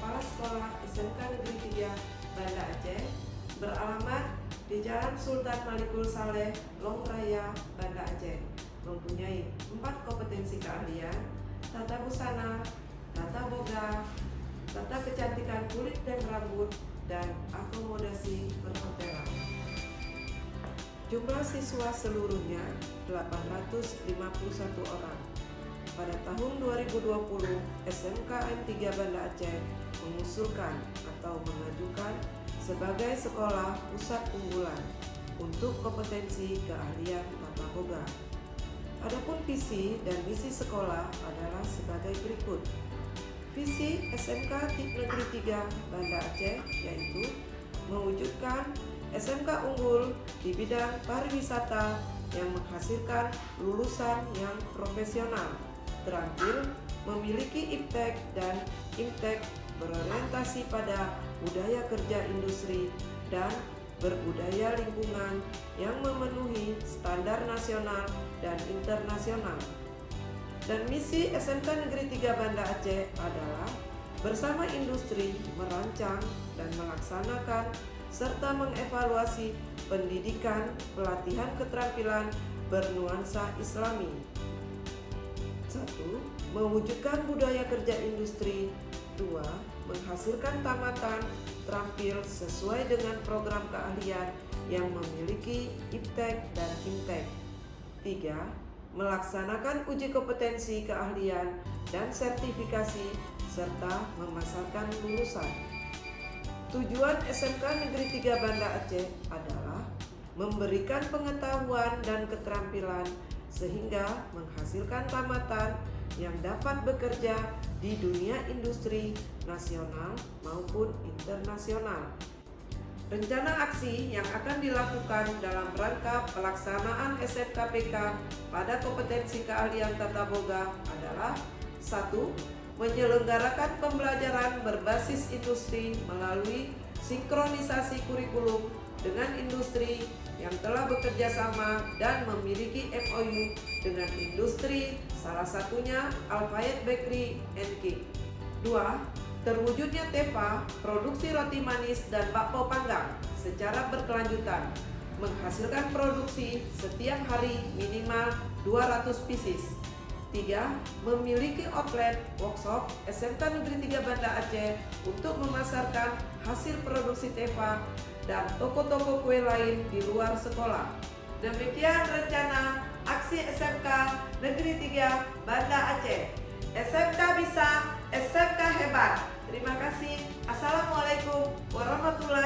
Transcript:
Kepala Sekolah SMK Negeri 3 Banda Aceh beralamat di Jalan Sultan Malikul Saleh, Longraya, Banda Aceh, mempunyai 4 kompetensi keahlian: tata busana, tata boga, tata kecantikan kulit dan rambut, dan akomodasi perhotelan. Jumlah siswa seluruhnya 851 orang. Pada tahun 2020, SMKN 3 Banda Aceh mengusulkan atau mengajukan sebagai sekolah pusat unggulan untuk kompetensi keahlian tata boga. Adapun visi dan misi sekolah adalah sebagai berikut. Visi SMK Negeri 3 Banda Aceh yaitu mewujudkan SMK unggul di bidang pariwisata yang menghasilkan lulusan yang profesional, terampil, memiliki iptek dan imtek berorientasi pada budaya kerja industri dan berbudaya lingkungan yang memenuhi standar nasional dan internasional. Dan misi SMK Negeri 3 Banda Aceh adalah bersama industri merancang dan melaksanakan serta mengevaluasi pendidikan pelatihan keterampilan bernuansa Islami. 1. Mewujudkan budaya kerja industri. 2. Menghasilkan tamatan terampil sesuai dengan program keahlian yang memiliki iptek dan imtek. 3. Melaksanakan uji kompetensi keahlian dan sertifikasi serta memasarkan lulusan. Tujuan SMK Negeri 3 Banda Aceh adalah memberikan pengetahuan dan keterampilan sehingga menghasilkan tamatan yang dapat bekerja di dunia industri nasional maupun internasional. Rencana aksi yang akan dilakukan dalam rangka pelaksanaan SMKPK pada kompetensi keahlian tata boga adalah: 1. Menyelenggarakan pembelajaran berbasis industri melalui sinkronisasi kurikulum dengan industri yang telah bekerja sama dan memiliki MOU dengan industri, salah satunya Al-Fayed Bakery & Cake. 2. Terwujudnya TEFA, produksi roti manis dan bakpo panggang secara berkelanjutan, menghasilkan produksi setiap hari minimal 200 pieces. 3. Memiliki outlet workshop SMK Negeri 3 Banda Aceh untuk memasarkan hasil produksi TEFA dan toko-toko kue lain di luar sekolah. Demikian rencana aksi SMK Negeri 3 Banda Aceh. SMK bisa, SMK hebat. Terima kasih. Assalamualaikum warahmatullahi